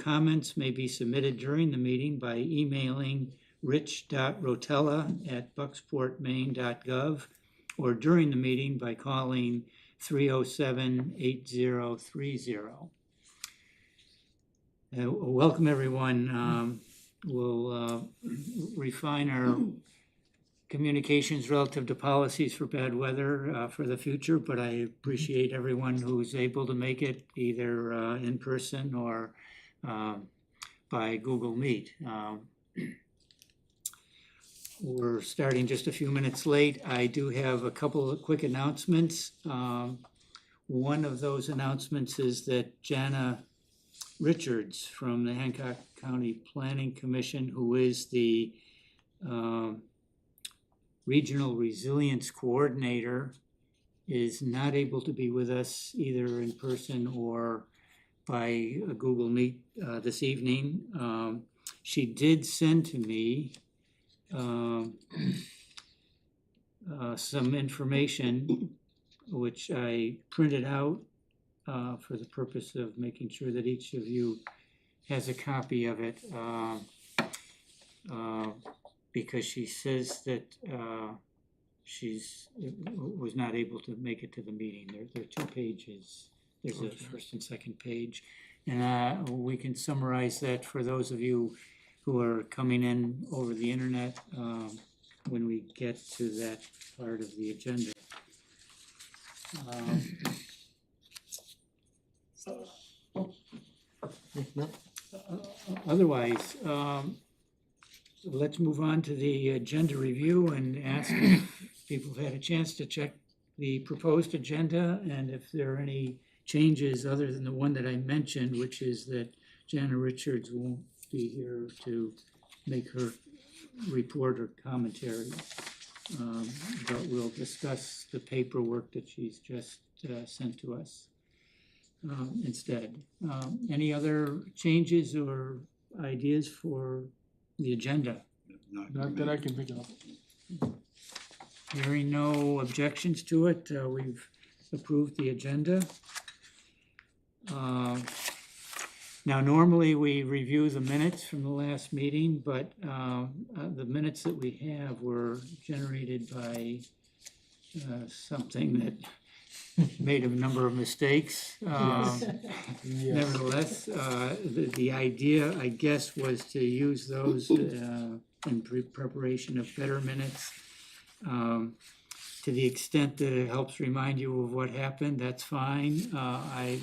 comments may be submitted during the meeting by emailing rich.rotella@bucksportmaine.gov or during the meeting by calling 307-8030. Welcome, everyone. We'll refine our communications relative to policies for bad weather for the future, but I appreciate everyone who's able to make it either in person or by Google Meet. We're starting just a few minutes late. I do have a couple of quick announcements. One of those announcements is that Jana Richards from the Hancock County Planning Commission, who is the Regional Resilience Coordinator, is not able to be with us either in person or by a Google Meet this evening. She did send to me some information which I printed out for the purpose of making sure that each of you has a copy of it, because she says that was not able to make it to the meeting. There are 2 pages. There's a first and second page, and we can summarize that for those of you who are coming in over the internet when we get to that part of the agenda. Otherwise, let's move on to the agenda review and ask if people have had a chance to check the proposed agenda and if there are any changes other than the one that I mentioned, which is that Jana Richards won't be here to make her report or commentary. But we'll discuss the paperwork that she's just sent to us instead. Any other changes or ideas for the agenda? Not that I can think of. Hearing no objections to it, we've approved the agenda. Now, normally we review the minutes from the last meeting, but the minutes that we have were generated by something that made a number of mistakes. Yes. Nevertheless, the idea, I guess, was to use those in preparation of better minutes. To the extent that it helps remind you of what happened, that's fine. I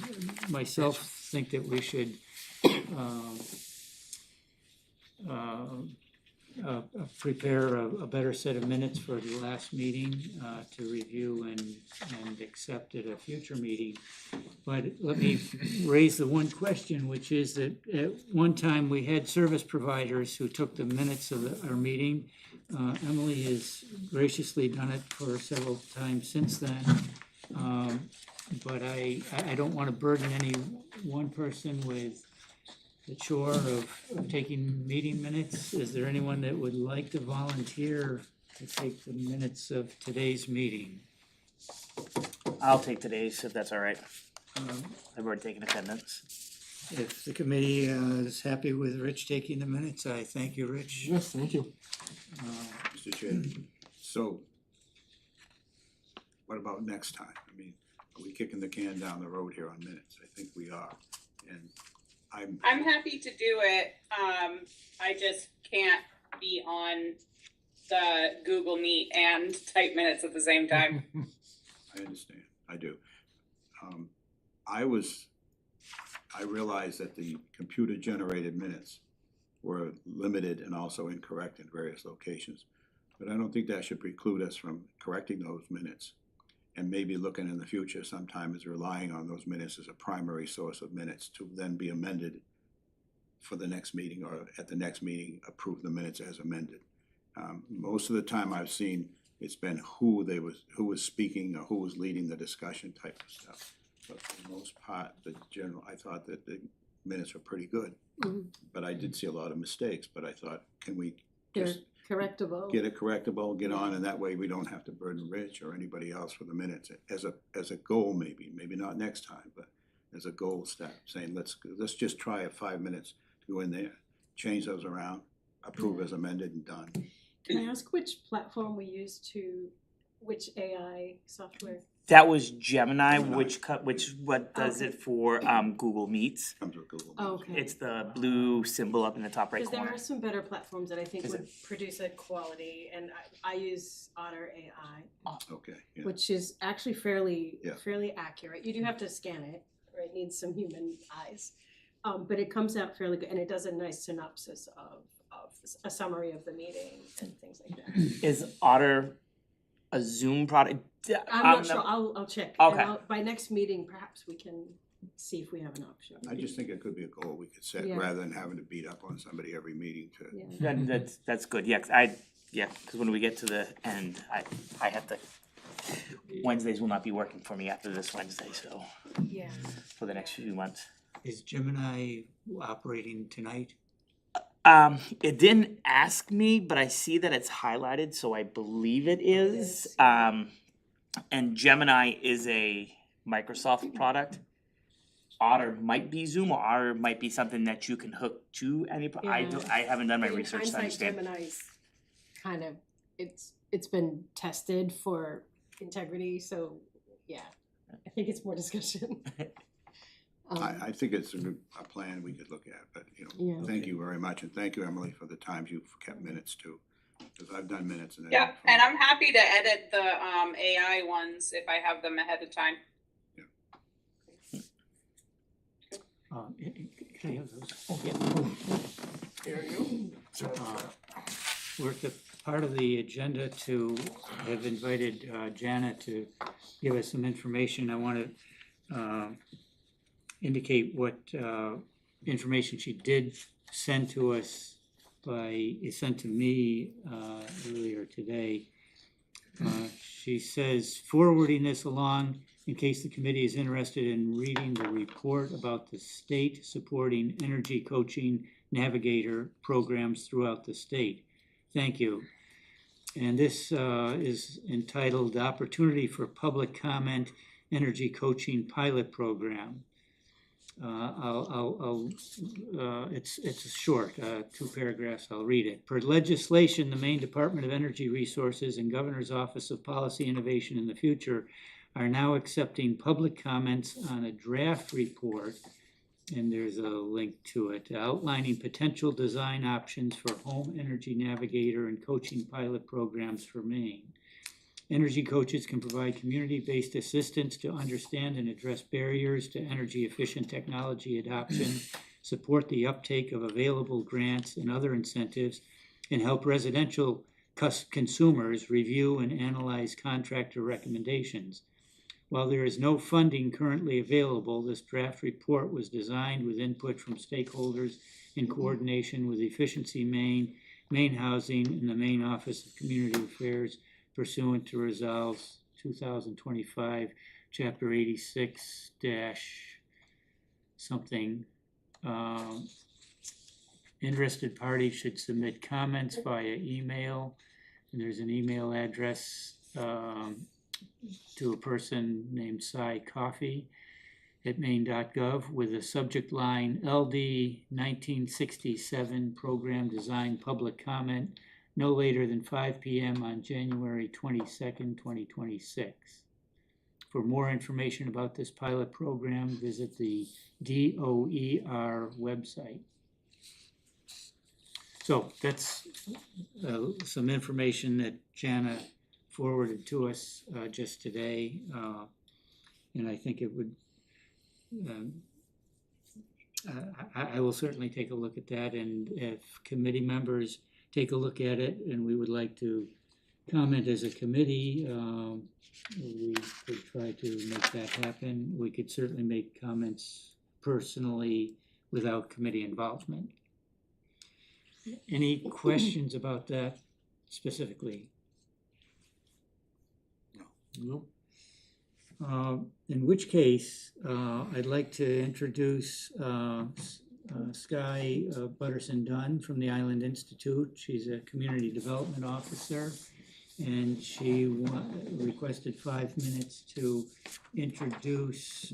myself think that we should prepare a better set of minutes for the last meeting to review and accept at a future meeting. But let me raise the one question, which is that at one time we had service providers who took the minutes of our meeting. Emily has graciously done it for several times since then. But I don't want to burden any one person with the chore of taking meeting minutes. Is there anyone that would like to volunteer to take the minutes of today's meeting? I'll take today's, if that's all right. I've already taken attendance. If the committee is happy with Rich taking the minutes, I thank you, Rich. Yes, thank you. Mr. Chair, so what about next time? I mean, are we kicking the can down the road here on minutes? I think we are, and I'm happy to do it. I just can't be on the Google Meet and type minutes at the same time. I understand, I do. I realized that the computer-generated minutes were limited and also incorrect in various locations. But I don't think that should preclude us from correcting those minutes and maybe looking in the future sometime as relying on those minutes as a primary source of minutes to then be amended for the next meeting, or at the next meeting approve the minutes as amended. Most of the time I've seen it's been who was speaking or who was leading the discussion type of stuff. But for the most part, I thought that the minutes were pretty good. Mm-hmm. But I did see a lot of mistakes, but I thought, can we They're just correctable. get it correctable, get on, and that way we don't have to burden Rich or anybody else for the minutes as a goal, maybe not next time, but as a goal step, saying, let's just try it 5 minutes to go in there, change those around, approve as amended and done. Can I ask which platform we use which AI software? That was Gemini, Gemini. what does it for Google Meets. Comes with Google Meets. Oh, okay. It's the blue symbol up in the top right Because there corner. are some better platforms that I think Is would produce a quality, and I use Otter AI, Okay, yeah. which is actually fairly Yeah. accurate. You do have to scan it, or it needs some human eyes, but it comes out fairly good, and it does a nice synopsis of a summary of the meeting and things like that. Is Otter a Zoom product? I'm not sure. I'll check. Okay. And by next meeting, perhaps we can see if we have an option. I just think it could be a goal we could set, Yeah. rather than having to beat up on somebody every meeting to. Yeah. That's good. Yeah, because when we get to the end, I have to. Wednesdays will not be working for me after this Wednesday, so Yeah. for the next few months. Is Gemini operating tonight? It didn't ask me, but I see that it's highlighted, so I believe it is. is. And Gemini is a Microsoft product. Otter might be Zoom, or Otter might be something that you can hook to any. Yeah. I haven't done my But in research to hindsight, understand. Gemini's kind of, it's been tested for integrity, so yeah, I think it's more discussion. I think it's a plan we could look at, but, Yeah. thank you very much, and thank you, Emily, for the times you've kept minutes too. Because I've done minutes and. Yeah, and I'm happy to edit the AI ones if I have them ahead of time. Can I have those? Oh, yeah. There you go. We're at the part of the agenda to have invited Jana to give us some information. I want to indicate what information she did send to us sent to me earlier today. She says, forwarding this along in case the committee is interested in reading the report about the state supporting energy coaching navigator programs throughout the state. Thank you. And this is entitled Opportunity for Public Comment Energy Coaching Pilot Program. It's short, 2 paragraphs, I'll read it. Per legislation, the Maine Department of Energy Resources and Governor's Office of Policy Innovation in the Future are now accepting public comments on a draft report, and there's a link to it, outlining potential design options for home energy navigator and coaching pilot programs for Maine. Energy coaches can provide community-based assistance to understand and address barriers to energy-efficient technology adoption, support the uptake of available grants and other incentives, and help residential consumers review and analyze contractor recommendations. While there is no funding currently available, this draft report was designed with input from stakeholders in coordination with Efficiency Maine, Maine Housing, and the Maine Office of Community Affairs, pursuant to Resolve 2025, Chapter 86 something. Interested parties should submit comments via email, and there's an email address to a person named Cy Coffey at maine.gov with the subject line LD 1967 Program Design Public Comment no later than 5 p.m. on January 22nd, 2026. For more information about this pilot program, visit the DOER website. So that's some information that Jana forwarded to us just today, and I think it would, I will certainly take a look at that, and if committee members take a look at it and we would like to comment as a committee, we could try to make that happen. We could certainly make comments personally without committee involvement. Any questions about that specifically? Nope. In which case, I'd like to introduce Skye Butterson Dunn from the Island Institute. She's a community development officer, and she requested 5 minutes to introduce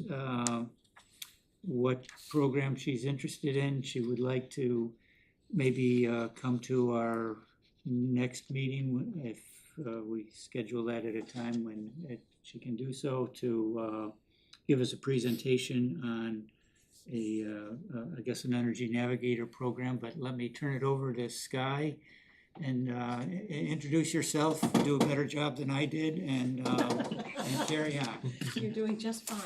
what program she's interested in. She would like to maybe come to our next meeting if we schedule that at a time when she can do so, to give us a presentation on I guess an Energy Navigator program. But let me turn it over to Sky and introduce yourself, do a better job than I did, and carry on. You're doing just fine.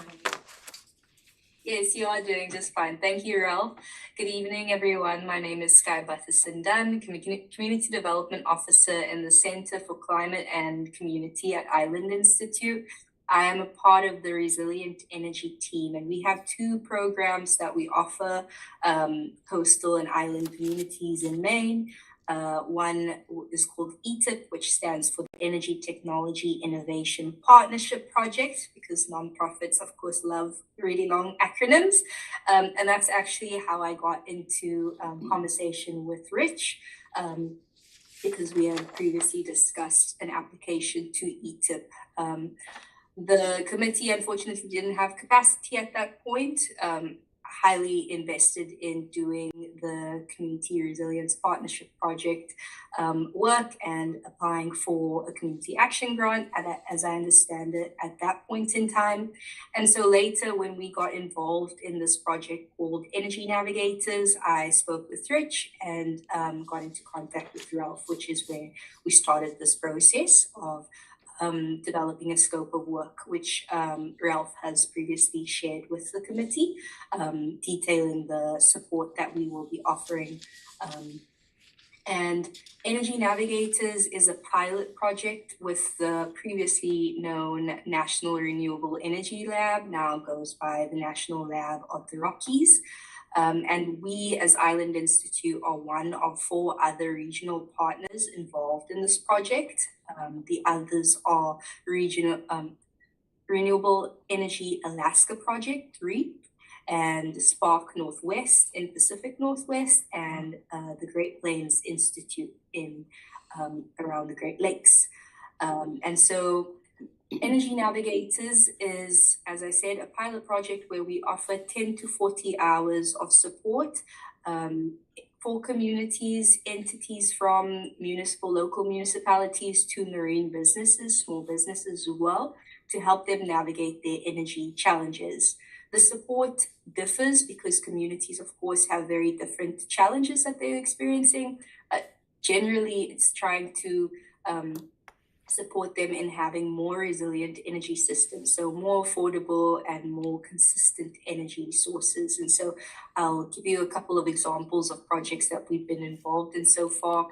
Yes, you are doing just fine. Thank you, Ralph. Good evening, everyone. My name is Sky Butterson Dunn, Community Development Officer in the Center for Climate and Community at Island Institute. I am a part of the Resilient Energy team, and we have two programs that we offer coastal and island communities in Maine. One is called ETIP, which stands for the Energy Technology Innovation Partnership Project, because nonprofits, of course, love really long acronyms. And that's actually how I got into conversation with Rich, because we had previously discussed an application to ETIP. The committee unfortunately didn't have capacity at that point. Highly invested in doing the Community Resilience Partnership Project work and applying for a community action grant, as I understand it, at that point in time. And so later, when we got involved in this project called Energy Navigators, I spoke with Rich and got into contact with Ralph, which is where we started this process of developing a scope of work, which Ralph has previously shared with the committee, detailing the support that we will be offering. And Energy Navigators is a pilot project with the previously known National Renewable Energy Lab, now goes by the National Lab of the Rockies. And we as Island Institute are one of 4 other regional partners involved in this project. The others are Renewable Energy Alaska Project, REAP, and Spark Northwest in Pacific Northwest, and the Great Plains Institute in around the Great Lakes. And so Energy Navigators is, as I said, a pilot project where we offer 10 to 40 hours of support for communities, entities from local municipalities to marine businesses, small businesses as well, to help them navigate their energy challenges. The support differs because communities, of course, have very different challenges that they're experiencing. Generally, it's trying to support them in having more resilient energy systems, so more affordable and more consistent energy sources. And so I'll give you a couple of examples of projects that we've been involved in so far.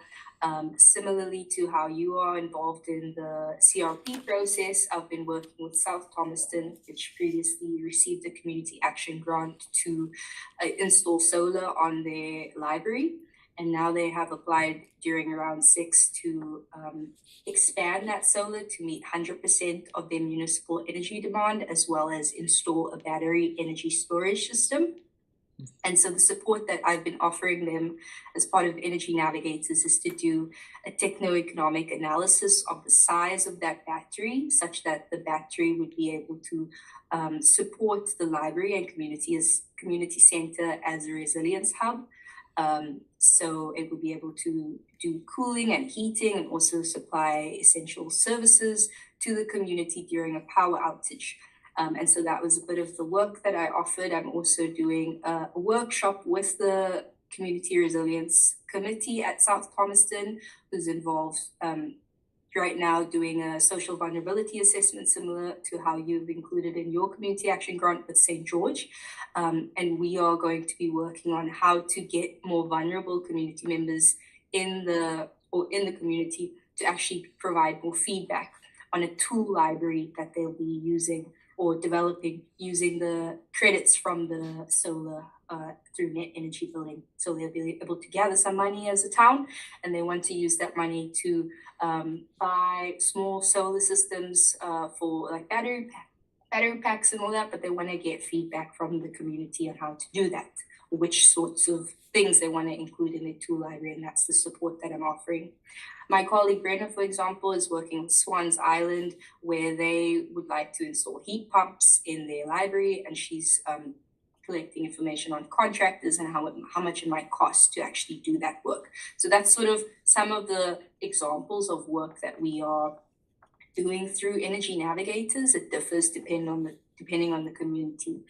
Similarly to how you are involved in the CRP process, I've been working with South Thomaston, which previously received a community action grant to install solar on their library. And now they have applied during round 6 to expand that solar to meet 100% of their municipal energy demand, as well as install a battery energy storage system. And so the support that I've been offering them as part of Energy Navigators is to do a techno-economic analysis of the size of that battery, such that the battery would be able to support the library and community center as a resilience hub. So it will be able to do cooling and heating and also supply essential services to the community during a power outage. And so that was a bit of the work that I offered. I'm also doing a workshop with the Community Resilience Committee at South Thomaston, who's involved right now doing a social vulnerability assessment similar to how you've included in your community action grant with St. George. And we are going to be working on how to get more vulnerable community members in the community to actually provide more feedback on a tool library that they'll be using or developing using the credits from the solar through net energy billing. So they'll be able to gather some money as a town, and they want to use that money to buy small solar systems for like battery packs and all that, but they want to get feedback from the community on how to do that, which sorts of things they want to include in their tool library, and that's the support that I'm offering. My colleague Brenda, for example, is working with Swans Island, where they would like to install heat pumps in their library, and she's collecting information on contractors and how much it might cost to actually do that work. So that's sort of some of the examples of work that we are doing through Energy Navigators. It differs depending on the community.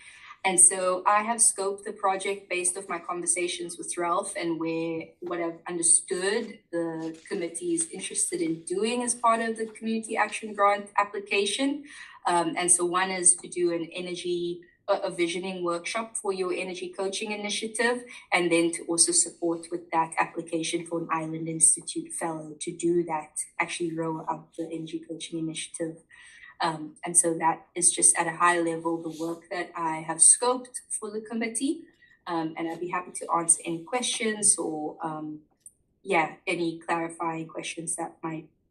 And so I have scoped the project based off my conversations with Ralph and what I've understood the committee is interested in doing as part of the Community Action Grant application. And so one is to do a visioning workshop for your energy coaching initiative, and then to also support with that application for an Island Institute fellow to do that, actually roll out the energy coaching initiative. And so that is just at a high level the work that I have scoped for the committee. And I'd be happy to answer any questions or any clarifying questions that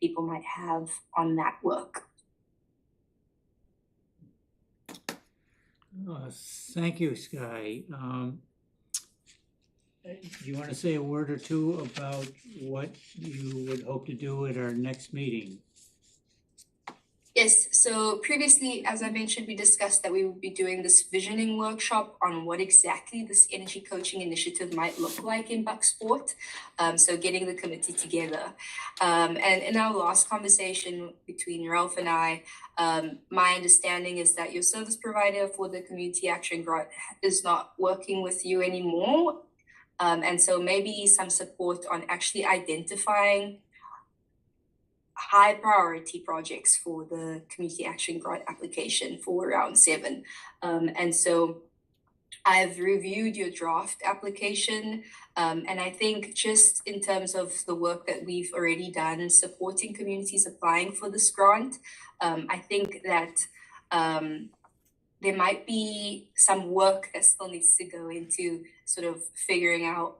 people might have on that work. Thank you, Sky. Do you want to say a word or two about what you would hope to do at our next meeting? Yes, so previously, as I mentioned, we discussed that we would be doing this visioning workshop on what exactly this energy coaching initiative might look like in Bucksport. So getting the committee together. And in our last conversation between Ralph and I, my understanding is that your service provider for the Community Action Grant is not working with you anymore. And so maybe some support on actually identifying high priority projects for the Community Action Grant application for round 7. And so I've reviewed your draft application, and I think just in terms of the work that we've already done supporting communities applying for this grant, I think that there might be some work that still needs to go into sort of figuring out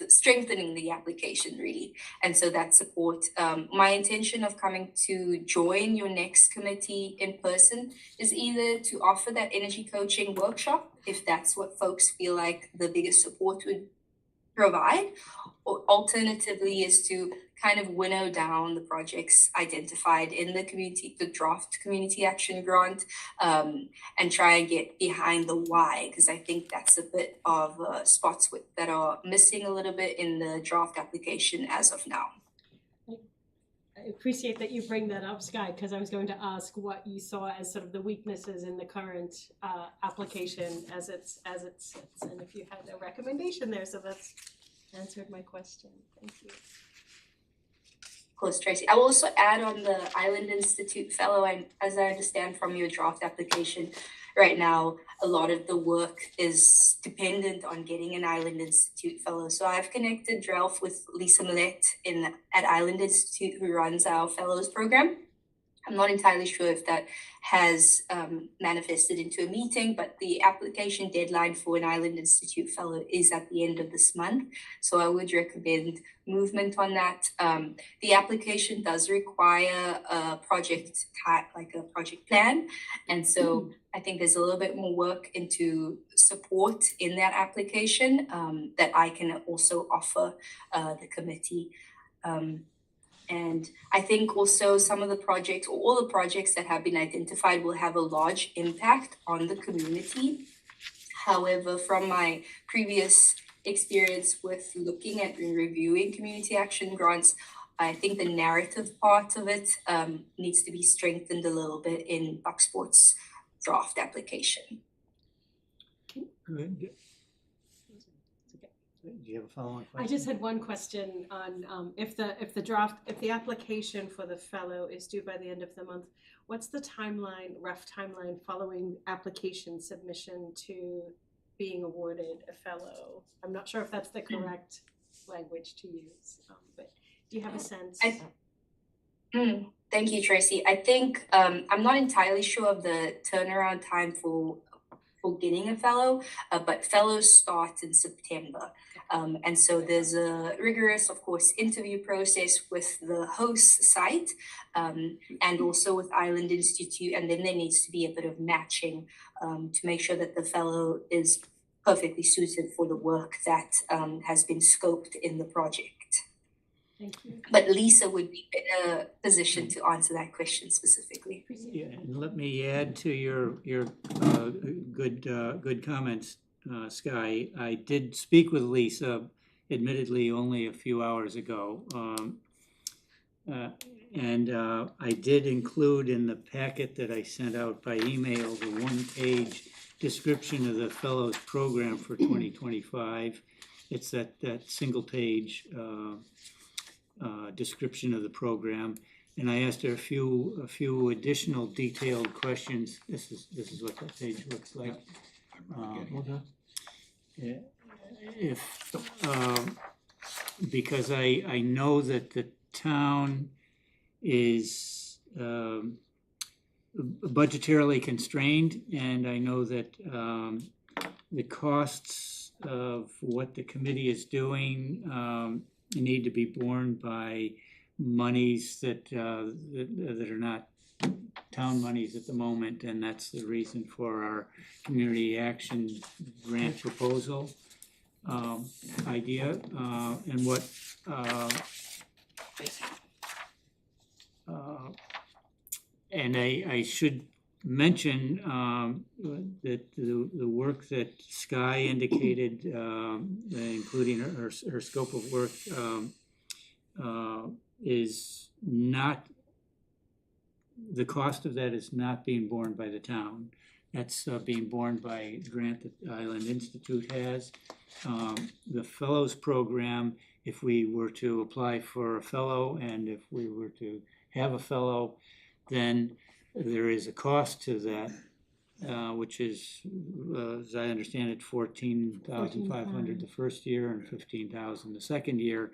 strengthening the application really. And so that support, my intention of coming to join your next committee in person is either to offer that energy coaching workshop, if that's what folks feel like the biggest support would provide, or alternatively is to kind of winnow down the projects identified in the draft Community Action Grant, and try and get behind the why, because I think that's a bit of spots that are missing a little bit in the draft application as of now. I appreciate that you bring that up, Sky, because I was going to ask what you saw as sort of the weaknesses in the current application as it sits, and if you had a recommendation there. So that's answered my question. Thank you. Of course, Tracy. I will also add on the Island Institute fellow. As I understand from your draft application, right now a lot of the work is dependent on getting an Island Institute fellow. So I've connected Ralph with Lisa Millette at Island Institute, who runs our fellows program. I'm not entirely sure if that has manifested into a meeting, but the application deadline for an Island Institute fellow is at the end of this month. So I would recommend movement on that. The application does require a project like a project plan. And so I think there's a little bit more work into support in that application that I can also offer the committee. And I think also some of the projects, or all the projects that have been identified, will have a large impact on the community. However, from my previous experience with looking at and reviewing community action grants, I think the narrative part of it needs to be strengthened a little bit in Bucksport's draft application. Good. Do you have a follow-on question? I just had one question on if the application for the fellow is due by the end of the month, what's the rough timeline following application submission to being awarded a fellow? I'm not sure if that's the correct language to use, but do you have a sense? Thank you, Tracy. I think I'm not entirely sure of the turnaround time for getting a fellow, but fellows start in September. And so there's a rigorous, of course, interview process with the host site and also with Island Institute. And then there needs to be a bit of matching to make sure that the fellow is perfectly suited for the work that has been scoped in the project. Thank you. But Lisa would be better positioned to answer that question specifically. Yeah, and let me add to your good comments, Sky. I did speak with Lisa, admittedly only a few hours ago. And I did include in the packet that I sent out by email the one-page description of the Fellows Program for 2025. It's that single page description of the program. And I asked her a few additional detailed questions. This is what that page looks like. If because I know that the town is budgetarily constrained, and I know that the costs of what the committee is doing need to be borne by monies that are not town monies at the moment, and that's the reason for our community action grant proposal idea, and what and I should mention that the work that Sky indicated, including her scope of work, is not, the cost of that is not being borne by the town. That's being borne by a grant that Island Institute has. The Fellows Program, if we were to apply for a fellow and if we were to have a fellow, then there is a cost to that, which is, as I understand it, $14,500 the first year and $15,000 the second year.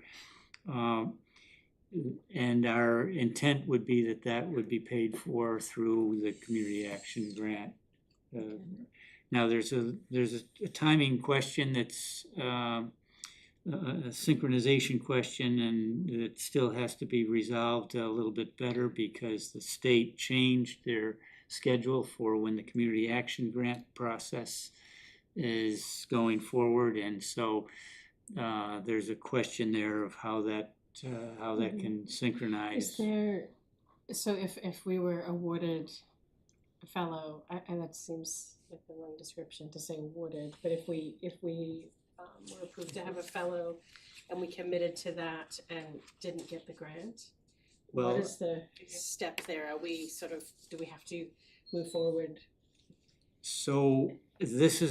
And our intent would be that that would be paid for through the community action grant. Now there's a timing question that's a synchronization question, and it still has to be resolved a little bit better because the state changed their schedule for when the community action grant process is going forward, and so there's a question there of how that can synchronize. Is there, so if we were awarded a fellow, and that seems like the wrong description to say awarded, but if we were approved to have a fellow and we committed to that and didn't get the grant, Well, what is the step there? Are we sort of, do we have to move forward? So this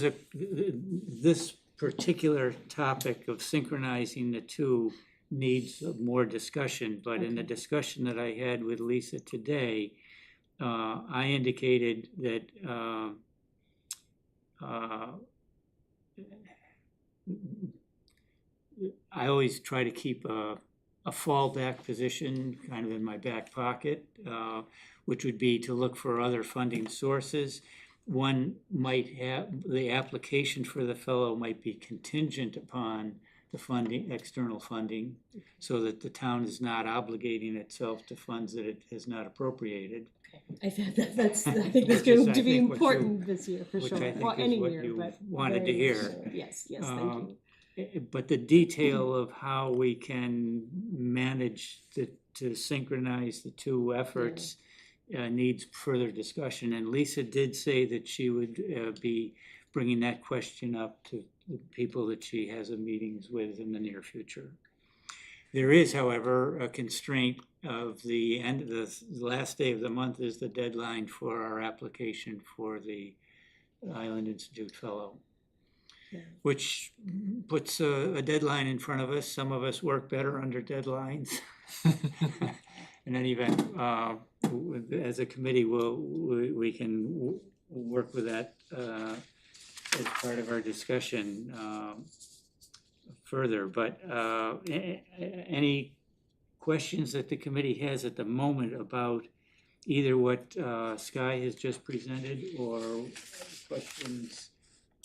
particular topic of synchronizing the two needs more discussion, but in the discussion that I had with Lisa today, I indicated that I always try to keep a fallback position kind of in my back pocket, which would be to look for other funding sources. One might have, the application for the fellow might be contingent upon the funding, external funding, so that the town is not obligating itself to funds that it has not appropriated. I think that's going to be important this year for which sure. I think Well, is any what year, you but wanted to very hear. much so. Yes, thank you. But the detail of how we can manage to synchronize the two efforts needs further discussion. And Lisa did say that she would be bringing that question up to the people that she has meetings with in the near future. There is, however, a constraint of the end of the last day of the month is the deadline for our application for the Island Institute Fellow, which puts a deadline in front of us. Some of us work better under deadlines. In any event, as a committee, we can work with that as part of our discussion further. But any questions that the committee has at the moment about either what Sky has just presented or questions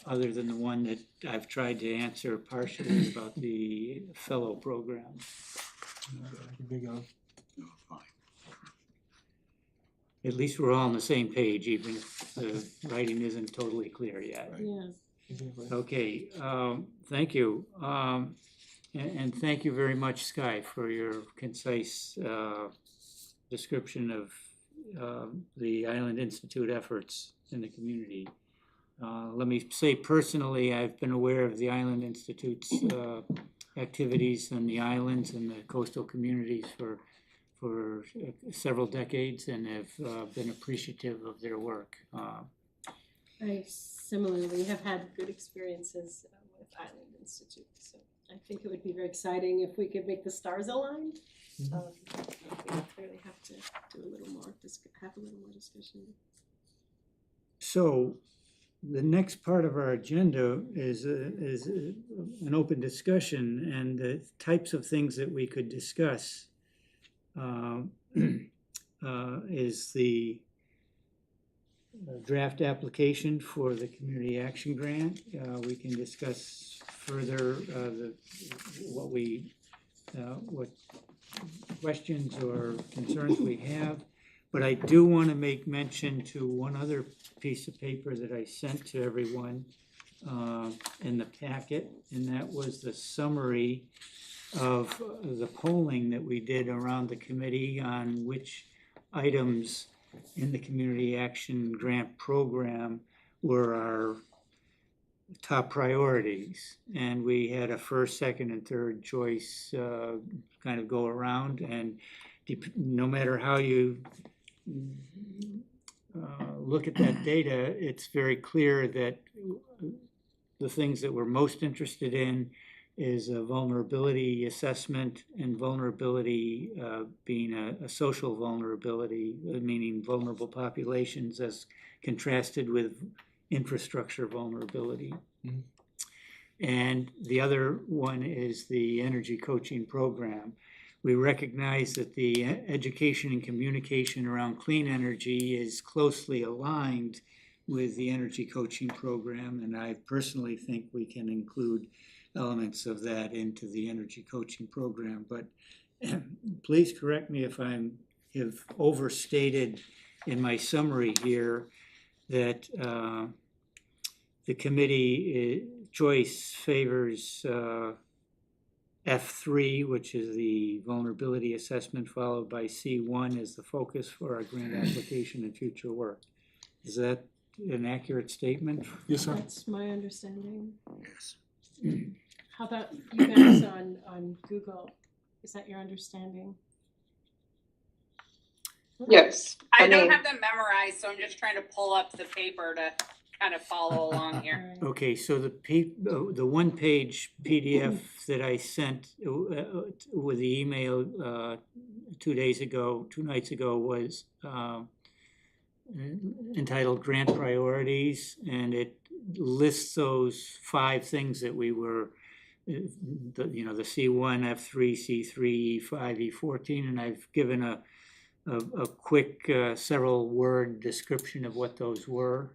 other than the one that I've tried to answer partially about the fellow program? No, fine. At least we're all on the same page, even if the writing isn't totally clear yet. Right. Yeah. Okay, thank you. And thank you very much, Sky, for your concise description of the Island Institute efforts in the community. Let me say personally, I've been aware of the Island Institute's activities on the islands and the coastal communities for several decades, and have been appreciative of their work. I similarly have had good experiences with Island Institute, so I think it would be very exciting if we could make the stars align. We clearly have to do a little more, have a little more discussion. So the next part of our agenda is an open discussion, and the types of things that we could discuss is the draft application for the Community Action Grant. We can discuss further what questions or concerns we have. But I do want to make mention to one other piece of paper that I sent to everyone in the packet, and that was the summary of the polling that we did around the committee on which items in the Community Action Grant Program were our top priorities. And we had a first, second, and third choice kind of go around, and no matter how you look at that data, it's very clear that the things that we're most interested in is a vulnerability assessment, and vulnerability being a social vulnerability, meaning vulnerable populations as contrasted with infrastructure vulnerability. Mhm. And the other one is the energy coaching program. We recognize that the education and communication around clean energy is closely aligned with the energy coaching program, and I personally think we can include elements of that into the energy coaching program. But please correct me if I have overstated in my summary here that the committee choice favors F3, which is the vulnerability assessment, followed by C1 as the focus for our grant application and future work. Is that an accurate statement? Yes, sir. That's my understanding. Yes. How about you guys on Google? Is that your understanding? Yes. I don't mean, have them memorized, so I'm just trying to pull up the paper to kind of follow along here. All right. Okay, so the one-page PDF that I sent with the email 2 nights ago was entitled Grant Priorities, and it lists those 5 things that we were, the C1, F3, C3, E5, E14, and I've given a quick several word description of what those were.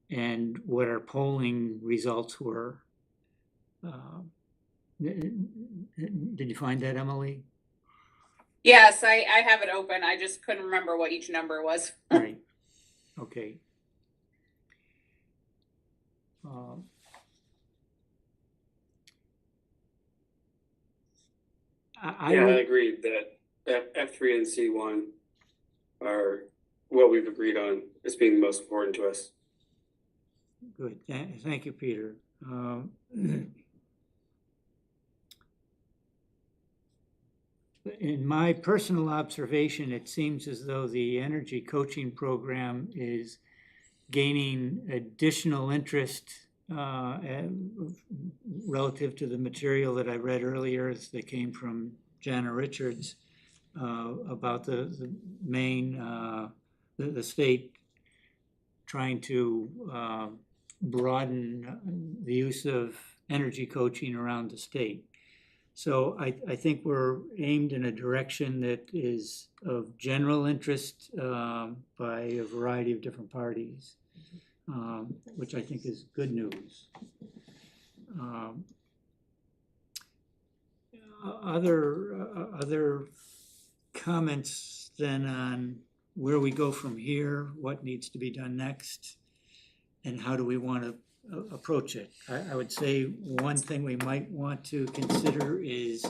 And what our polling results were. Did you find that, Emily? Yes, I have it open. I just couldn't remember what each number was. Right. Okay. I Yeah, I would, agree that F3 and C1 are what we've agreed on as being the most important to us. good. Thank you, Peter. In my personal observation, it seems as though the energy coaching program is gaining additional interest relative to the material that I read earlier that came from Jana Richards about the Maine, the state trying to broaden the use of energy coaching around the state. So I think we're aimed in a direction that is of general interest by a variety of different parties, which I think is good news. Other comments then on where we go from here, what needs to be done next, and how do we want to approach it. I would say one thing we might want to consider is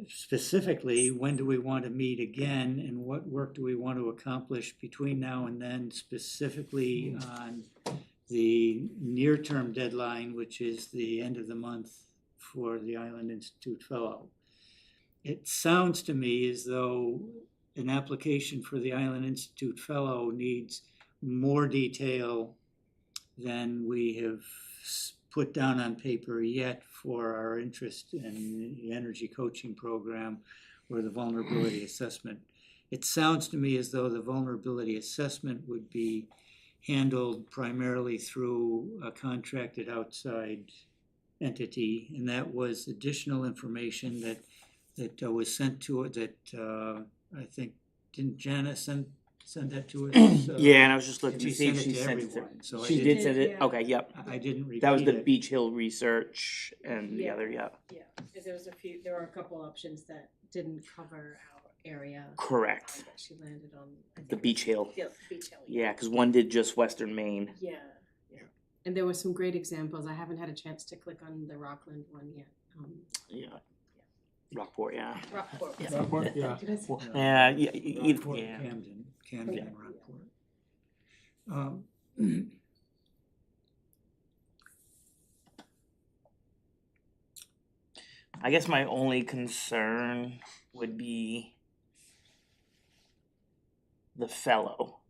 specifically, when do we want to meet again and what work do we want to accomplish between now and then, specifically on the near-term deadline, which is the end of the month for the Island Institute Fellow. It sounds to me as though an application for the Island Institute Fellow needs more detail than we have put down on paper yet for our interest in the energy coaching program or the vulnerability assessment. It sounds to me as though the vulnerability assessment would be handled primarily through a contracted outside entity, and that was additional information that was sent to it that I think, didn't Janice send that to us? Yeah, and I was just looking to She see if sent she it to sent it. everyone, so I She didn't- did send it, Yeah. okay, yep. I didn't repeat it. That was the Beach Hill research and the Yeah. other, yeah, Yeah, there were a couple options that didn't cover our area. correct. That she landed on. I The think- Beach Hill, Yeah, Beach Hill. yeah, cause one did just Western Maine. Yeah, yeah. And there were some great examples. I haven't had a chance to click on the Rockland one yet. Yeah. Rockport, yeah. Rockport. Yeah. Rockport, yeah. Did I say- Yeah, yeah, Rockport, yeah. Camden Yeah. and Rockport. I guess my only concern would be the fellow,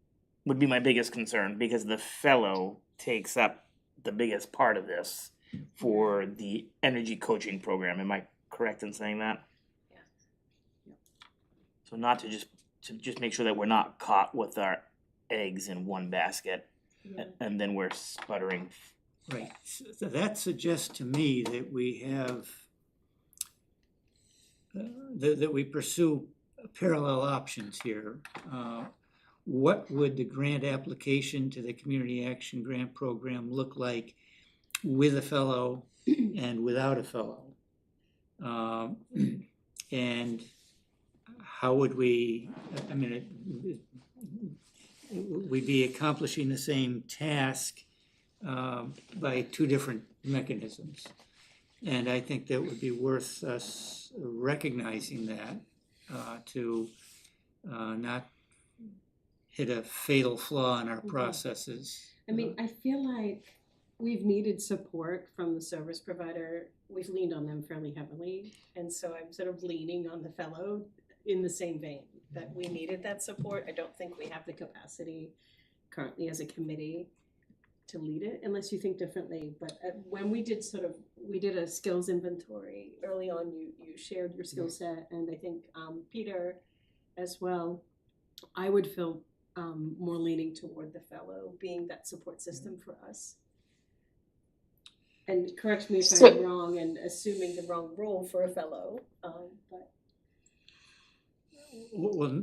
would be my biggest concern, because the fellow takes up the biggest part of this for the energy coaching program. Am I correct in saying that? Yeah. Yep. So not to just make sure that we're not caught with our eggs in one basket Yeah. and then we're sputtering. Right, so that suggests to me that we have, that we pursue parallel options here. What would the grant application to the Community Action Grant Program look like with a fellow and without a fellow? And how would we, I mean, we'd be accomplishing the same task by two different mechanisms. And I think that would be worth us recognizing that to not hit a fatal flaw in our processes. I mean, I feel like we've needed support from the service provider. We've leaned on them fairly heavily. And so I'm sort of leaning on the fellow in the same vein that we needed that support. I don't think we have the capacity currently as a committee to lead it, unless you think differently. But when we did a skills inventory early on, you shared your skill set, and I think Peter as well. I would feel more leaning toward the fellow being that support system for us. And correct me if I'm wrong and assuming the wrong role for a fellow, but. Well,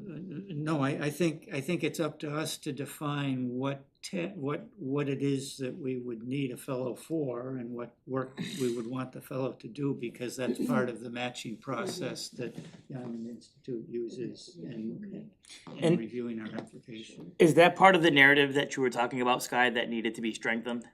no, I think it's up to us to define what it is that we would need a fellow for and what work we would want the fellow to do, because that's part of the matching process that the Island Institute uses in And- reviewing our application. Is that part of the narrative that you were talking about, Sky, that needed to be strengthened?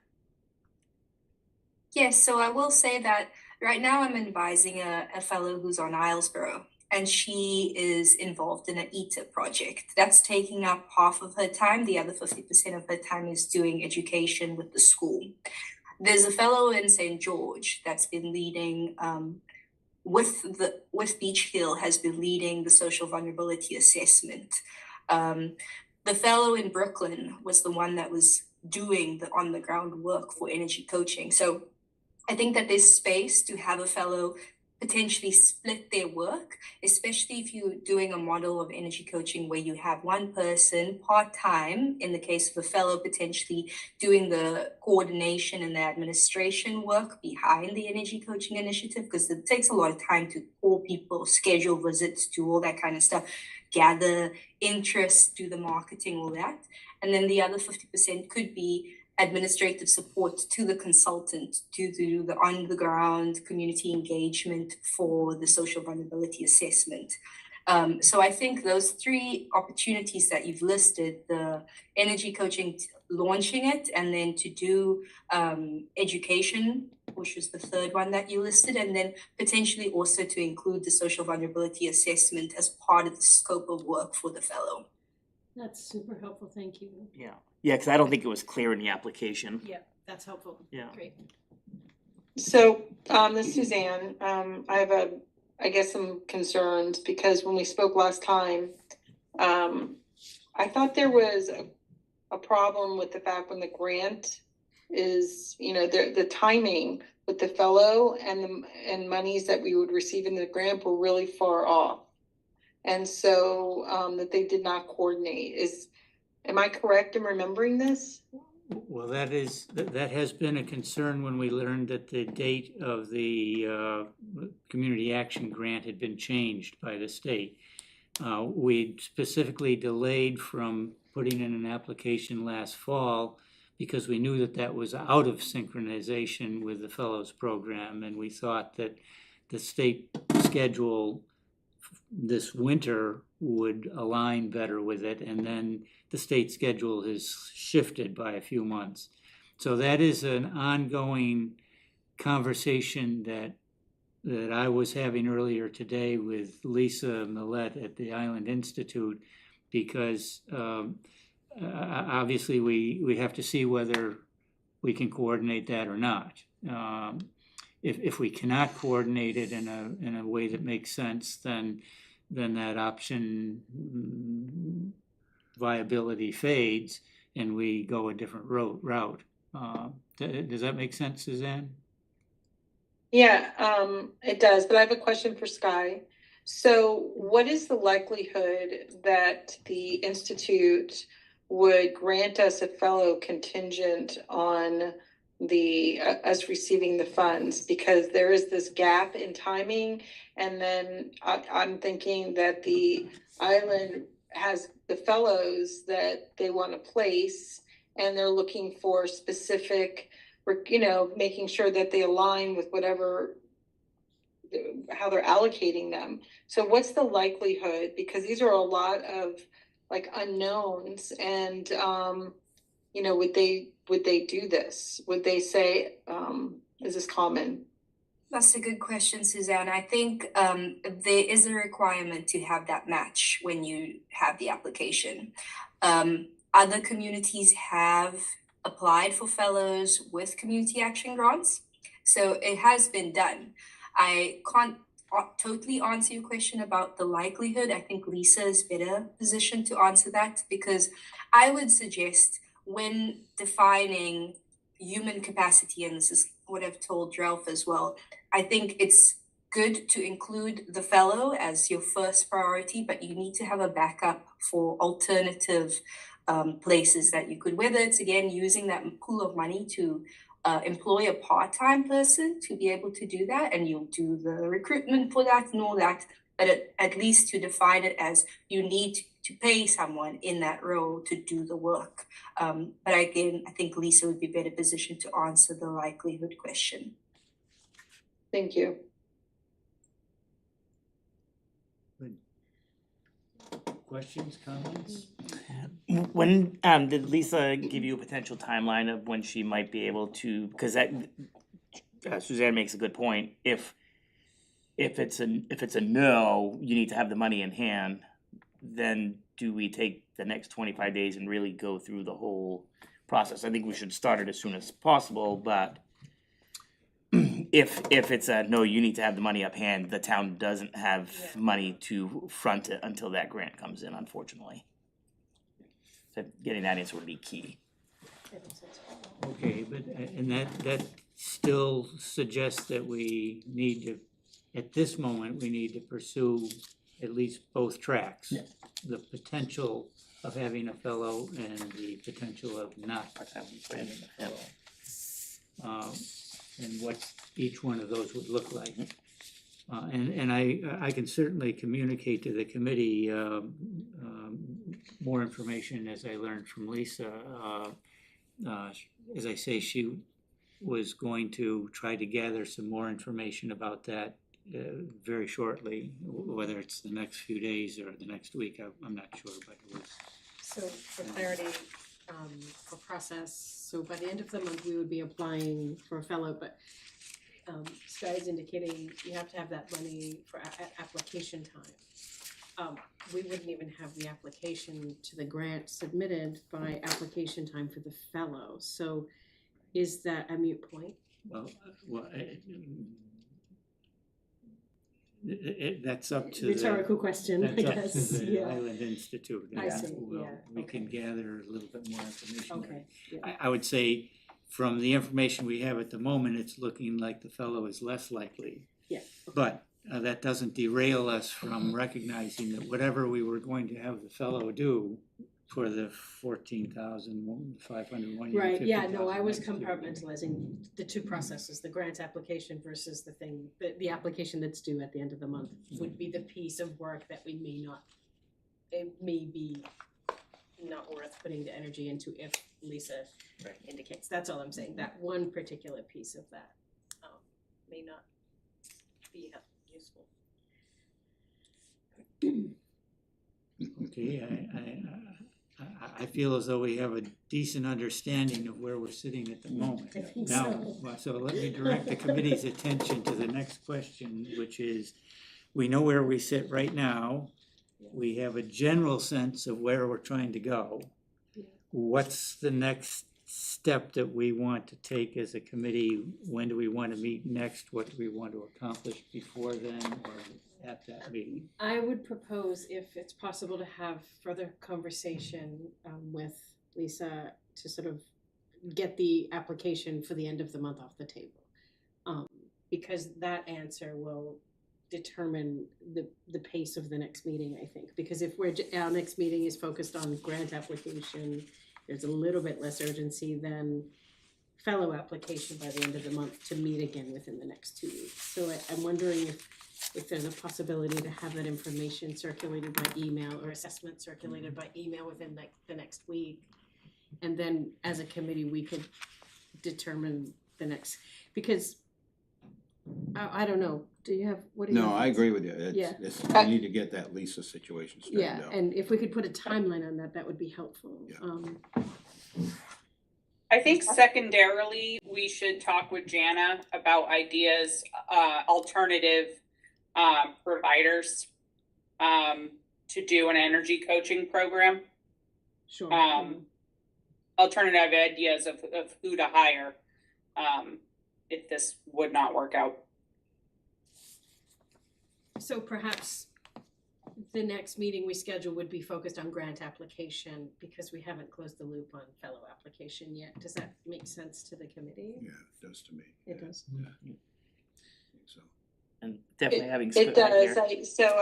Yes, so I will say that right now I'm advising a fellow who's on Islesboro, and she is involved in an ETA project. That's taking up half of her time. The other 50% of her time is doing education with the school. There's a fellow in St. George that's been leading, with Beach Hill, has been leading the social vulnerability assessment. The fellow in Brooklyn was the one that was doing the on the ground work for energy coaching. So I think that there's space to have a fellow potentially split their work, especially if you're doing a model of energy coaching where you have one person part-time, in the case of a fellow, potentially doing the coordination and the administration work behind the energy coaching initiative, because it takes a lot of time to call people, schedule visits, do all that kind of stuff, gather interest, do the marketing, all that. And then the other 50% could be administrative support to the consultant to do the on-the-ground community engagement for the social vulnerability assessment. So I think those three opportunities that you've listed, the energy coaching, launching it, and then to do education, which was the third one that you listed, and then potentially also to include the social vulnerability assessment as part of the scope of work for the fellow. That's super helpful, thank you. Yeah, because I don't think it was clear in the application. Yeah, that's helpful. Yeah. Great. So, this is Suzanne. I have I guess some concerns because when we spoke last time, I thought there was a problem with the fact when the grant is, the timing with the fellow and monies that we would receive in the grant were really far off. And so, that they did not coordinate. Am I correct in remembering this? Well, that has been a concern when we learned that the date of the Community Action Grant had been changed by the state. We specifically delayed from putting in an application last fall because we knew that that was out of synchronization with the Fellows Program, and we thought that the state schedule this winter would align better with it, and then the state schedule has shifted by a few months. So that is an ongoing conversation that I was having earlier today with Lisa Millette at the Island Institute, because obviously we have to see whether we can coordinate that or not. If we cannot coordinate it in a way that makes sense, then that option viability fades and we go a different route. Does that make sense, Suzanne? Yeah, it does, but I have a question for Sky. So what is the likelihood that the Institute would grant us a fellow contingent on us receiving the funds? Because there is this gap in timing, and then I'm thinking that the island has the fellows that they want to place, and they're looking for specific, making sure that they align with how they're allocating them. So what's the likelihood? Because these are a lot of unknowns, and would they do this? Would they say, is this common? That's a good question, Suzanne. I think there is a requirement to have that match when you have the application. Other communities have applied for fellows with community action grants, so it has been done. I can't totally answer your question about the likelihood. I think Lisa is better positioned to answer that, because I would suggest when defining human capacity, and this is what I've told Ralph as well, I think it's good to include the fellow as your first priority, but you need to have a backup for alternative places that you could, whether it's again using that pool of money to employ a part-time person to be able to do that, and you'll do the recruitment for that and all that, but at least to define it as you need to pay someone in that role to do the work. But again, I think Lisa would be better positioned to answer the likelihood question. Thank you. Questions, comments? When did Lisa give you a potential timeline of when she might be able to? Because that Suzanne makes a good point. If it's a no, you need to have the money in hand. Then do we take the next 25 days and really go through the whole process? I think we should start it as soon as possible. But if it's a no, you need to have the money up hand. The town doesn't have money to front it until that grant comes in, unfortunately. So getting that answer would be key. Okay, but, and that still suggests that we need to, at this moment, we need to pursue at least both tracks. Yeah. The potential of having a fellow and the potential of not having a fellow. And what each one of those would look like. And I can certainly communicate to the committee more information as I learned from Lisa. As I say, she was going to try to gather some more information about that very shortly, whether it's the next few days or the next week, I'm not sure, but it was. So for clarity, for process, so by the end of the month, we would be applying for a fellow, but Sky's indicating you have to have that money for application time. We wouldn't even have the application to the grant submitted by application time for the fellow, so is that a moot point? That's up to Rhetorical question, I that's up to guess, the yeah. Island Institute. I see, We can gather a little bit more information. Okay, yeah. I would say, from the information we have at the moment, it's looking like the fellow is less likely. Yeah. But that doesn't derail us from recognizing that whatever we were going to have the fellow do for the 14,500 1 year. Right, yeah, 50,000 no, I was next year. compartmentalizing the two processes, the grant application versus the thing, the application that's due at the end of the month would be the piece of work that we may not, it may be not worth putting the energy into if Lisa Right. indicates, that's all I'm saying, that one particular piece of that may not be useful. Okay, I feel as though we have a decent understanding of where we're sitting at the moment. I think Now, so. so let me direct the committee's attention to the next question, which is, we know where we sit right now. We have a general sense of where we're trying to go. Yeah. What's the next step that we want to take as a committee? When do we want to meet next? What do we want to accomplish before then or at that meeting? I would propose, if it's possible, to have further conversation with Lisa to sort of get the application for the end of the month off the table. Because that answer will determine the pace of the next meeting, I think. Because if our next meeting is focused on grant application, there's a little bit less urgency than fellow application by the end of the month to meet again within the next 2 weeks. So I'm wondering if there's a possibility to have that information circulated by email or assessment circulated by email within the next week. And then as a committee, we could determine the next, because I don't know, do you have, what do you? No, I agree with you. Yeah. We need to get that Lisa situation straightened Yeah, out. and if we could put a timeline on that, that would be helpful. Yeah. I think secondarily, we should talk with Jana about ideas, alternative providers to do an energy coaching program. Sure. Alternative ideas of who to hire if this would not work out. So perhaps the next meeting we schedule would be focused on grant application because we haven't closed the loop on fellow application yet. Does that make sense to the committee? Yeah, it does to me. It does. Yeah. I think so. And definitely having It Scott does, here.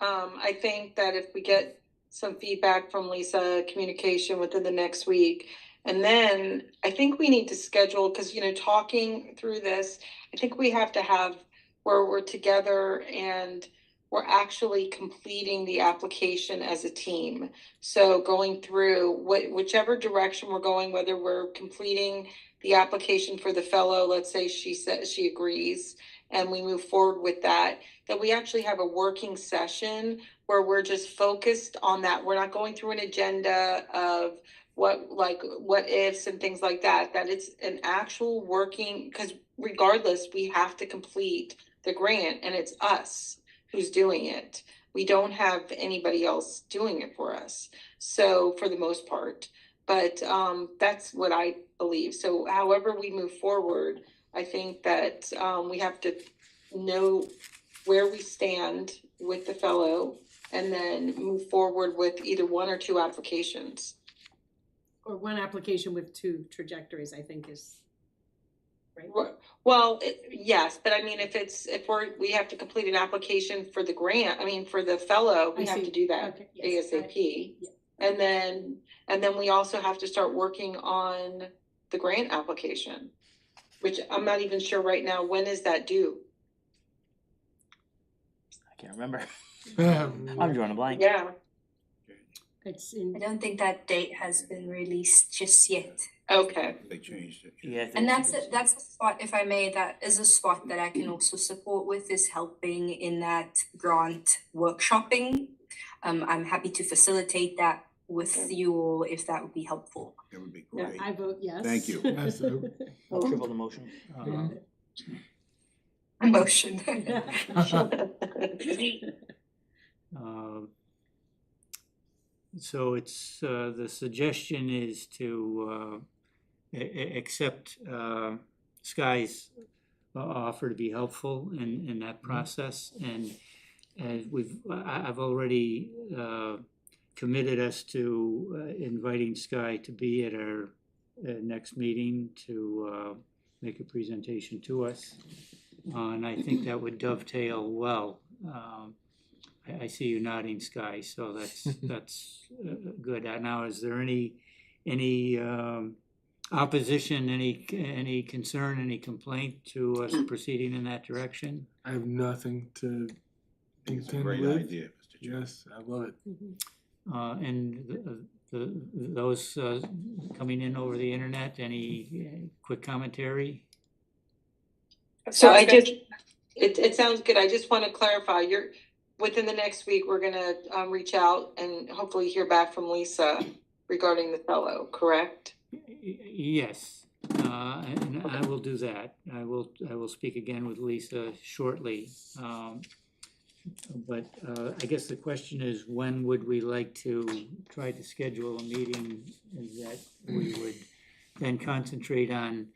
I think that if we get some feedback from Lisa, communication within the next week, and then I think we need to schedule, because, talking through this, I think we have to have where we're together and we're actually completing the application as a team. So going through whichever direction we're going, whether we're completing the application for the fellow, let's say she says she agrees, and we move forward with that we actually have a working session where we're just focused on that. We're not going through an agenda of what ifs and things like that it's an actual working, because regardless, we have to complete the grant and it's us who's doing it. We don't have anybody else doing it for us. So for the most part, but that's what I believe. So however we move forward, I think that we have to know where we stand with the fellow and then move forward with either one or two applications. Or one application with two trajectories, I think is, right? Well, yes, but I mean, if we have to complete an application for the grant, for the fellow, we I have see. to do that Okay, yes, ASAP. yeah. And then we also have to start working on the grant application, which I'm not even sure right now, when is that due? I can't remember. I'm drawing a blank. Yeah, It's I in, don't think that date has been released just yet. Okay. They changed it. Yeah, I think And so. that's a spot, if I may, that is a spot that I can also support with, is helping in that grant workshopping. I'm happy to facilitate that with you all if that would be helpful. It would be Yeah, great. I vote yes. Thank you. Yes, I'll triple the motion. Motion. So it's, the suggestion is to accept Sky's offer to be helpful in that process. And I've already committed us to inviting Sky to be at our next meeting to make a presentation to us. And I think that would dovetail well. I see you nodding, Sky, so that's good. Now, is there any opposition, any concern, any complaint to us proceeding in that direction? I have nothing to It's a contend great with. idea, Mr. Chair. Yes, I love it. And those coming in over the internet, any quick commentary? So I Sounds good. just, it sounds good. I just want to clarify, within the next week, we're gonna reach out and hopefully hear back from Lisa regarding the fellow, correct? Yes, and I will do that. I will speak again with Lisa shortly. But I guess the question is, when would we like to try to schedule a meeting that we would then concentrate on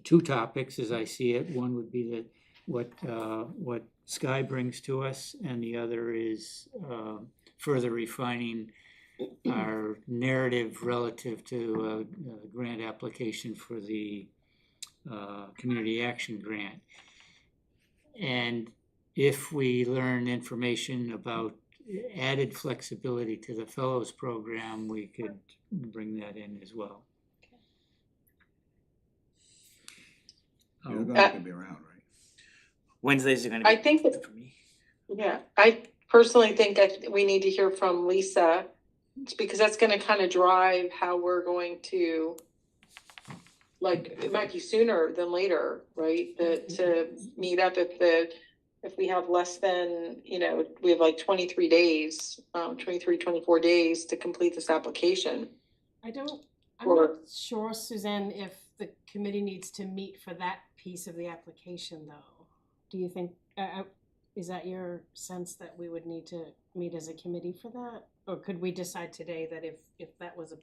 two topics, as I see it. One would be what Sky brings to us, and the other is further refining our narrative relative to a grant application for the Community Action Grant. And if we learn information about added flexibility to the Fellows Program, we could bring that in as well. You're not gonna be around, right? Wednesdays are gonna be. I think that, for me. yeah, I personally think that we need to hear from Lisa, because that's gonna kind of drive how we're going to, like, it might be sooner than later, right? To meet up if we have less than, we have like 23 days, 23, 24 days to complete this application. I'm Or- not sure, Suzanne, if the committee needs to meet for that piece of the application, though. Do you think, is that your sense that we would need to meet as a committee for that? Or could we decide today that if it was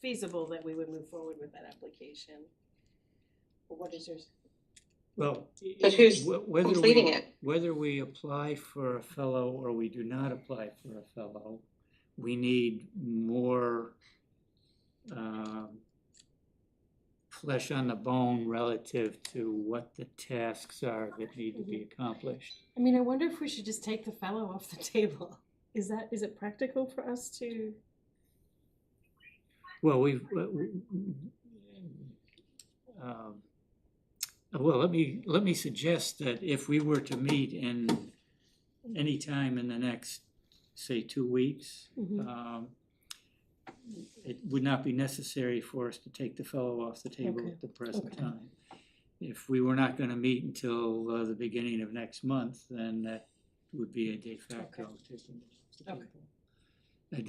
feasible, that we would move forward with that application? Or what is yours? Well, But who's whether completing we, it? whether we apply for a fellow or we do not apply for a fellow, we need more flesh on the bone relative to what the tasks are that need to be accomplished. I mean, I wonder if we should just take the fellow off the table. Is it practical for us to? Well, well, let me suggest that if we were to meet in any time in the next, say, 2 weeks, it would not be necessary for us to take the fellow off the table Okay. at the present Okay. time. If we were not gonna meet until the beginning of next month, then that would be a de facto taking it off the Okay. table.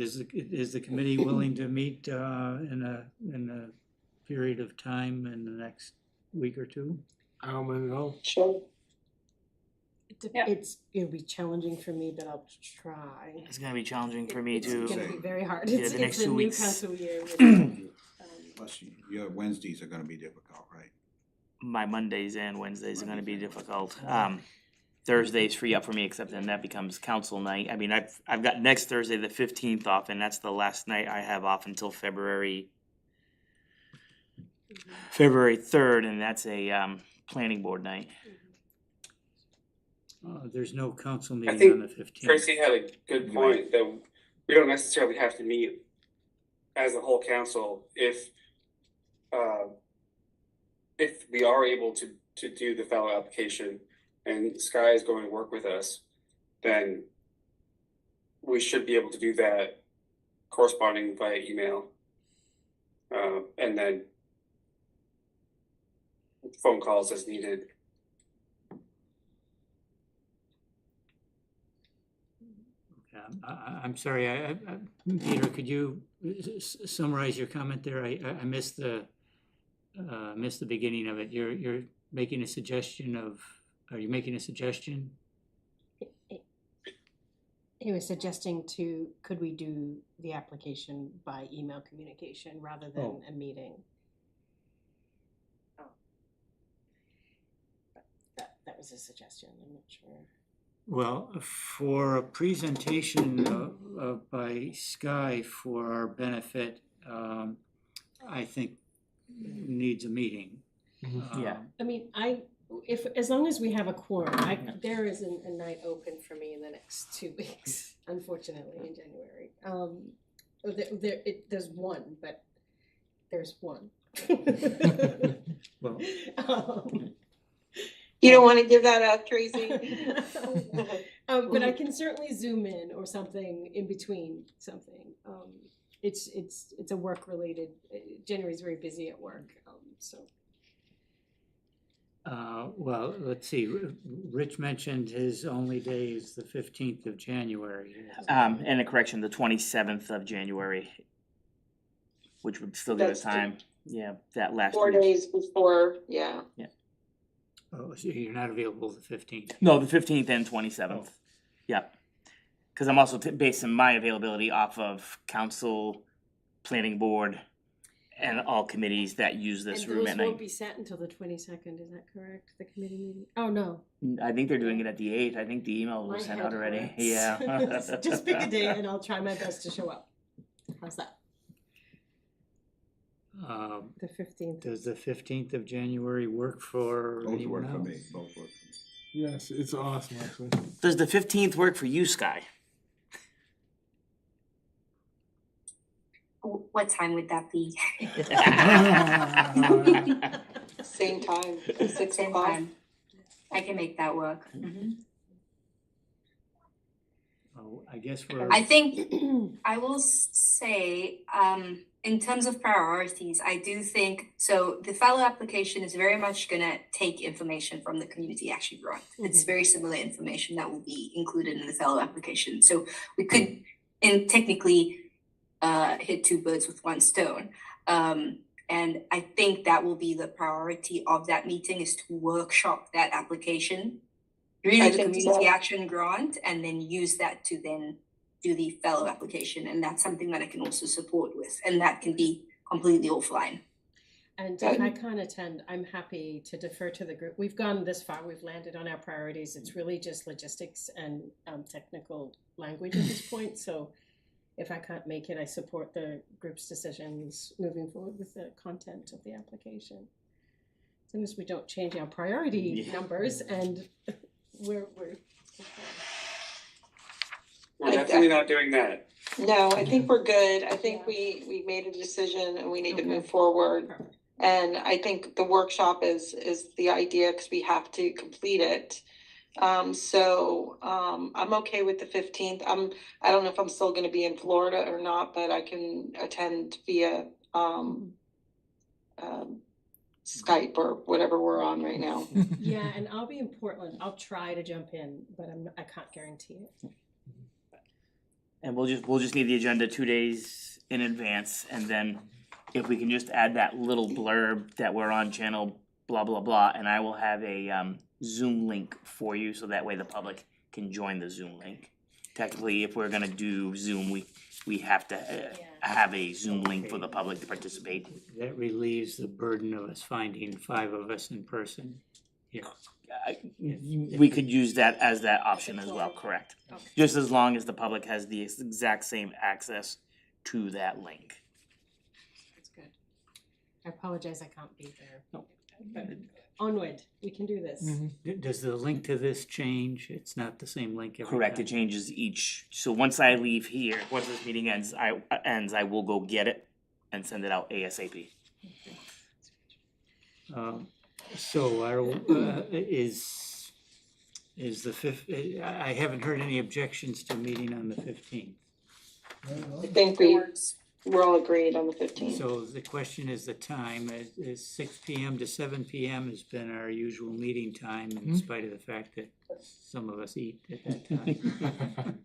Is the committee willing to meet in a period of time in the next week or two? I don't mind at all. Sure. Yeah. It'll be challenging for me, but I'll try. It's gonna be challenging for me It's too. gonna be very hard. Yeah, It's the next the 2 new weeks. council year. Plus, your Wednesdays are gonna be difficult, right? My Mondays and Wednesdays are gonna be difficult. Thursdays free up for me, except then that becomes council night. I mean, I've got next Thursday, the 15th off, and that's the last night I have off until February 3rd, and that's a planning board night. There's no council I meeting think on the 15th. Tracy had a good point that we don't necessarily have to meet as a whole council if we are able to do the fellow application and Sky is going to work with us, then we should be able to do that corresponding via email. and then phone calls as needed. I'm sorry, Peter, could you summarize your comment there? I missed the beginning of it. You're making a suggestion of, are you making a suggestion? He was suggesting could we do the application by email communication rather than Oh. a meeting? That was a suggestion, I'm not sure. Well, for a presentation by Sky for our benefit, I think needs a meeting. Yeah. I mean, as long as we have a quorum, there isn't a night open for me in the next 2 weeks, unfortunately, in January. There's one, but there's one. Well, You don't want to give that up, Tracy? But I can certainly zoom in or something in between something. It's a work related. January's very busy at work, so. well, let's see, Rich mentioned his only day is the 15th of January. And a correction, the 27th of January, which would still give us That's time. Yeah, that last 4 week. days before, yeah. Oh, so you're not available the 15th? No, the 15th and 27th. Yeah. Because I'm also basing my availability off of council, planning board, and all committees that use this And room those at won't night. be set until the 22nd, is that correct? The committee meeting? Oh, no. I think they're doing it at the 8th. I think the email My was sent head out already. hurts. Yeah. Just pick a day and I'll try my best to show up. How's that? The 15th. Does the 15th of January work for Both anyone work for else? me, both work for me. Yes, it's awesome, actually. Does the 15th work for you, Sky? What time would that be? Same time, 6 Same o'clock. time. I can make that work. Oh, I guess we're. I think I will say, in terms of priorities, I do think, so the fellow application is very much gonna take information from the community action grant. It's very similar information that will be included in the fellow application. So we could, and technically, hit two birds with one stone. And I think that will be the priority of that meeting, is to workshop that application, really I the think community so. action grant, and then use that to then do the fellow application. And that's something that I can also support with, and that can be completely offline. And if I can't attend, I'm happy to defer to the group. We've gone this far, we've landed on our priorities. It's really just logistics and technical language at this point. So if I can't make it, I support the group's decisions moving forward with the content of the application. As long as we don't change our priority numbers and we're We're definitely not doing that. No, I think we're good. I think we made a decision and we need to move forward. perfect. And I think the workshop is the idea, because we have to complete it. So I'm okay with the 15th. I don't know if I'm still gonna be in Florida or not, but I can attend via Skype or whatever we're on right now. Yeah, and I'll be in Portland. I'll try to jump in, but I can't guarantee it. And we'll just need the agenda 2 days in advance, and then if we can just add that little blurb that we're on channel blah blah blah, and I will have a Zoom link for you, so that way the public can join the Zoom link. Technically, if we're gonna do Zoom, we have to have a Zoom link for the public to participate. That relieves the burden of us finding 5 of us in person. Yeah. We could use that as that option as well, correct? Okay. Just as long as the public has the exact same access to that link. That's good. I apologize, I can't be there. But onward, we can do this. Does the link to this change? It's not the same link every time? Correct, it changes each, so once I leave here, once this meeting ends, I will go get it and send it out ASAP. So is the fifth, I haven't heard any objections to meeting on the 15th. I think we, we're all agreed on the 15th. So the question is the time, is 6 p.m. to 7 p.m. has been our usual meeting time in spite of the fact that some of us eat at that time.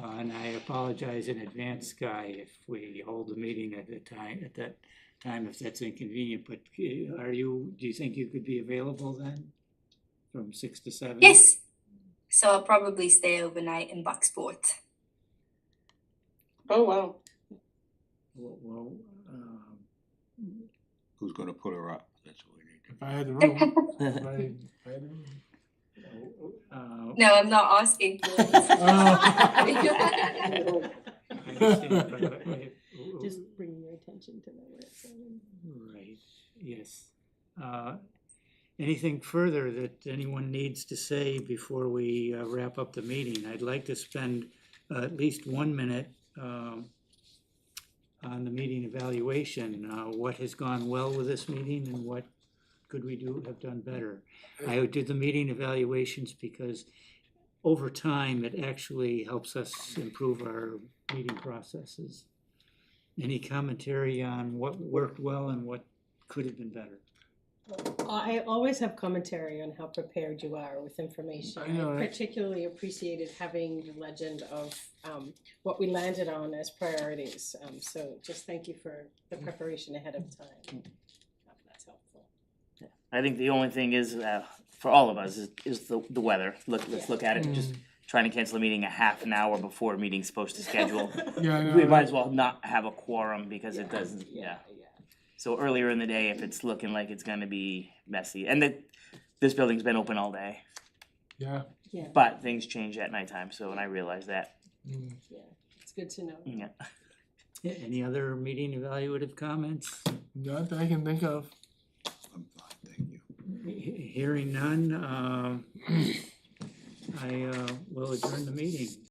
And I apologize in advance, Sky, if we hold the meeting at that time, if that's inconvenient, but do you think you could be available then? From 6 to 7? Yes. So I'll probably stay overnight in Bucksport. Oh, wow. Well, Who's gonna put her up? That's what we need. If I had the room, if I had the room. No, I'm not asking for it. I understand, but Just bring your attention to that. right, yes. Anything further that anyone needs to say before we wrap up the meeting? I'd like to spend at least 1 minute on the meeting evaluation. What has gone well with this meeting and what could we have done better? I did the meeting evaluations because over time, it actually helps us improve our meeting processes. Any commentary on what worked well and what could have been better? I always have commentary on how prepared you are with information. I know, right? particularly appreciated having the legend of what we landed on as priorities. So just thank you for the preparation ahead of time. That's helpful. I think the only thing is, for all of us, is the weather. Let's look at it, just trying to cancel a meeting a half an hour before a meeting's supposed to schedule. Yeah, I know, We might right? as well not have a quorum because it doesn't, yeah. So earlier in the day, if it's looking like it's gonna be messy, and this building's been open all day, Yeah. but things change at nighttime, so, and I realize that, Mm. Yeah, it's good to know. yeah. Any other meeting evaluative comments? Not that I can think of. I'm fine, thank you. Hearing none, I will adjourn the meeting.